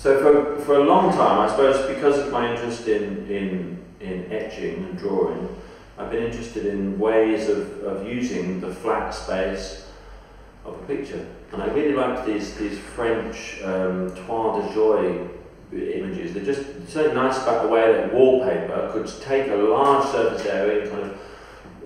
So for a long time, I suppose because of my interest in etching and drawing, I've been interested in ways of using the flat space of a picture. And I really liked these French toile de joie images. They're just so nice about the way that wallpaper could take a large surface area and kind of,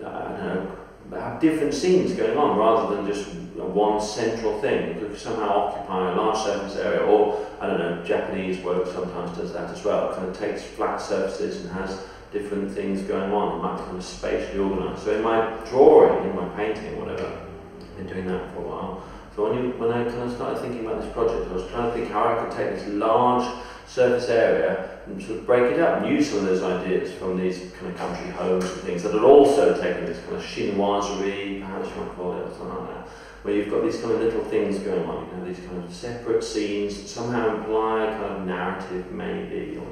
I don't know, have different scenes going on rather than just one central thing. It could somehow occupy a large surface area, or, I don't know, Japanese work sometimes does that as well. It kind of takes flat surfaces and has different things going on. It might be kind of spatially organised. So in my drawing, in my painting, whatever, I've been doing that for a while. So when I kind of started thinking about this project, I was trying to think how I could take this large surface area and sort of break it up and use some of those ideas from these kind of country homes and things that had also taken this kind of chinoiserie, perhaps you might call it, or something like that, where you've got these kind of little things going on, you know, these kind of separate scenes that somehow imply a kind of narrative, maybe, or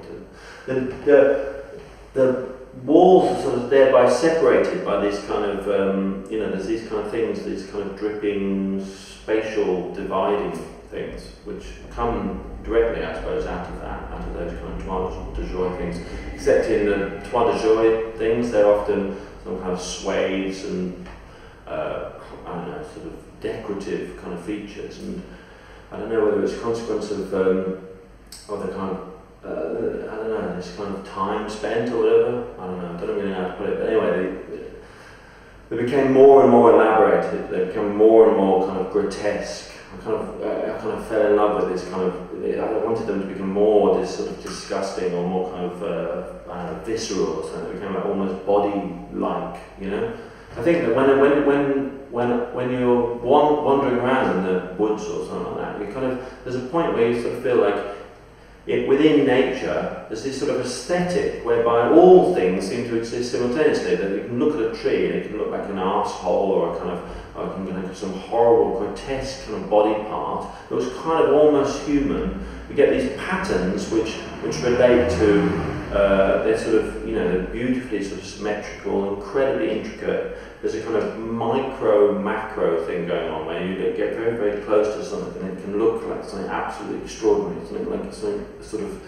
the walls are sort of thereby separated by these kind of, you know, there's these kind of things, these kind of dripping, spatial dividing things, which come directly, I suppose, out of that, out of those kind of toile de joie things. Except in the toile de joie things, they're often some kind of swathes and, I don't know, sort of decorative kind of features. And I don't know whether it's a consequence of the kind of, I don't know, this kind of time spent or whatever. I don't really know how to put it, but anyway, they became more and more elaborated. They became more and more kind of grotesque. I kind of fell in love with this kind of. I wanted them to become more this sort of disgusting or more kind of I don't know, visceral or something. They became like almost body-like, you know. I think that when you're wandering around in the woods or something like that, you kind of there's a point where you sort of feel like within nature, there's this sort of aesthetic whereby all things seem to exist simultaneously. That you can look at a tree and it can look like an arsehole or a kind of, or it can look like some horrible, grotesque kind of body part that was kind of almost human. You get these patterns which relate to, they're sort of, you know, they're beautifully sort of symmetrical, incredibly intricate. There's a kind of micro-macro thing going on where you get very, very close to something and it can look like something absolutely extraordinary, something like something sort of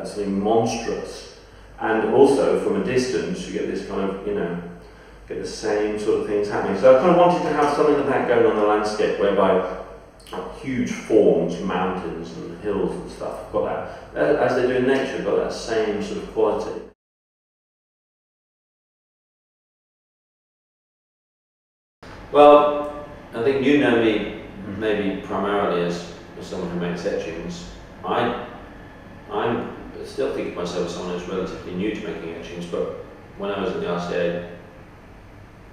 something monstrous. And also from a distance you get this kind of, you know, get the same sort of things happening. So I kind of wanted to have something like that going on the landscape whereby huge forms, mountains and hills and stuff, got that, as they do in nature, got that same sort of quality. Well, I think you know me maybe primarily as someone who makes etchings. I still think of myself as someone who's relatively new to making etchings, but when I was at the RCA,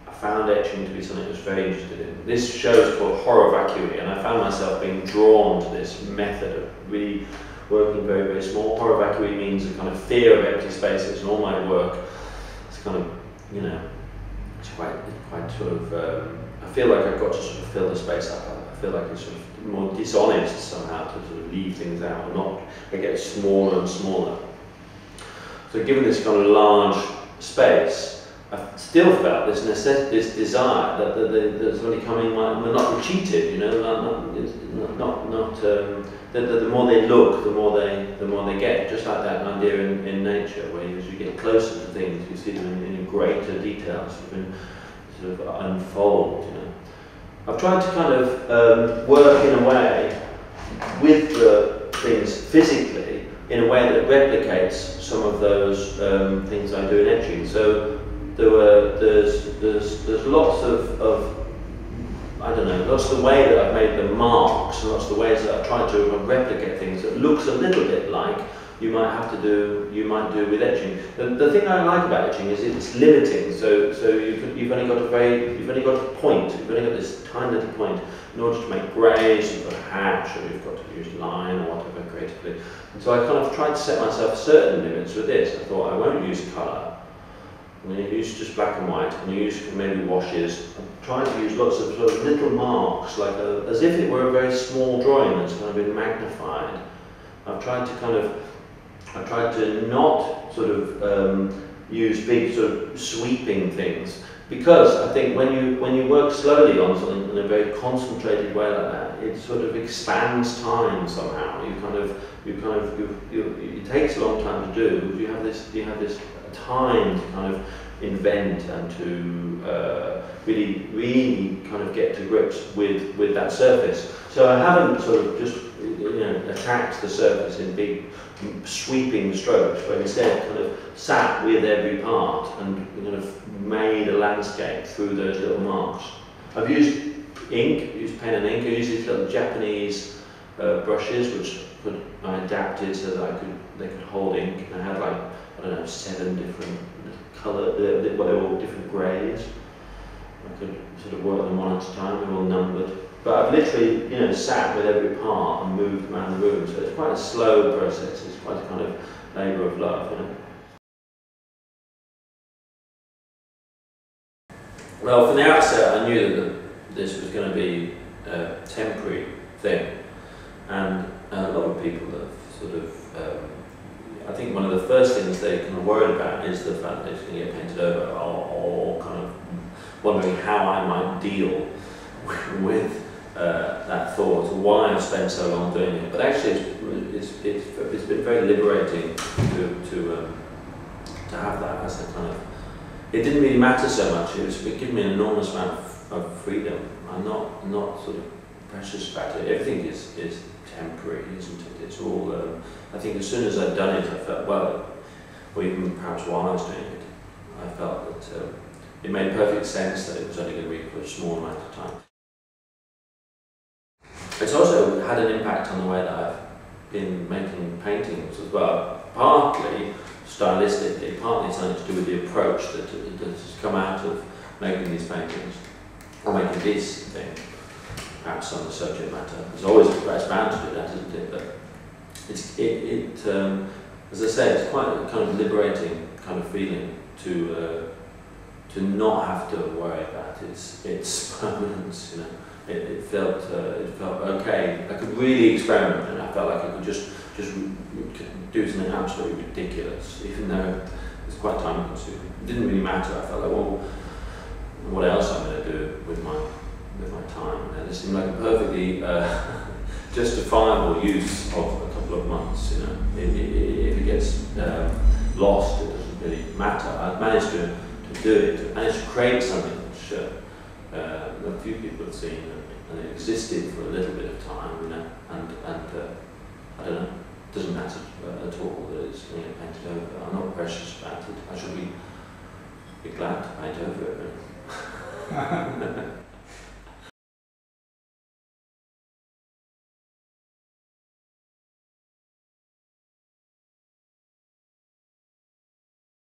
I found etching to be something I was very interested in. This show is called Horror Vacui, and I found myself being drawn to this method of really working very, very small. Horror Vacui means a kind of fear of empty spaces, and all my work is kind of, you know, it's quite sort of, I feel like I've got to sort of fill the space up. I feel like it's sort of more dishonest somehow to sort of leave things out, or not. It gets smaller and smaller. So given this kind of large space, I still felt this desire that somebody coming might not be cheated, you know, the more they look, the more they get. Just like that idea in nature, where as you get closer to things, you see them in greater detail, sort of unfold. You know, I've tried to kind of work in a way with the things physically in a way that replicates some of those things I do in etching. So there's lots of I don't know, lots of the way that I've made the marks, and lots of the ways that I've tried to replicate things that looks a little bit like you might do with etching. The thing I like about etching is it's limiting. So you've only got a point. You've only got this tiny little point. In order to make greys, you've got to hatch, or you've got to use line or whatever creatively. And so I kind of tried to set myself certain limits with this. I thought I won't use colour. I'm going to use just black and white. I'm going to use maybe washes. I'm trying to use lots of sort of little marks, like as if it were a very small drawing that's kind of been magnified. I've tried to not sort of use big sort of sweeping things, because I think when you work slowly on something in a very concentrated way like that, it sort of expands time somehow. It takes a long time to do, because you have this time to kind of invent and to really kind of get to grips with that surface. So I haven't sort of just attacked the surface in big sweeping strokes, but instead kind of sat with every part and kind of made a landscape through those little marks. I've used ink, used pen and ink. I used these little Japanese brushes, which I adapted so that they could hold ink. And I had like, I don't know, 7 different colours, they were all different greys. I could sort of work them one at a time, they were all numbered. But I've literally, sat with every part and moved around the room, so it's quite a slow process. It's quite a kind of labour of love, Well, from the outset, I knew that this was going to be a temporary thing, and a lot of people have sort of. I think one of the first things they kind of worried about is the fact that it's going to get painted over, or kind of wondering how I might deal with that thought, or why I've spent so long doing it. But actually, it's been very liberating to have that as a kind of. It didn't really matter so much. It gave me an enormous amount of freedom. I'm not sort of precious about it. Everything is temporary, isn't it? It's all. I think as soon as I'd done it, I felt or even perhaps while I was doing it, I felt that it made perfect sense that it was only going to be for a small amount of time. It's also had an impact on the way that I've been making paintings as well, partly stylistically, partly something to do with the approach that has come out of making these paintings, or making this thing, perhaps on the subject matter. It's always bound to do that, isn't it? But as I say, it's quite a kind of liberating kind of feeling to not have to worry about its permanence. It felt okay. I could really experiment, and I felt like I could just do something absolutely ridiculous, even though it was quite time consuming. It didn't really matter. I felt like, well, what else I'm going to do with my time? And it seemed like a perfectly justifiable use of a couple of months. If it gets lost, it doesn't really matter. I've managed to do it. I managed to create something which a few people have seen, and it existed for a little bit of time, and I don't know. It doesn't matter at all that it's going to get painted over. I'm not precious about it. I should be glad to paint over it. Really.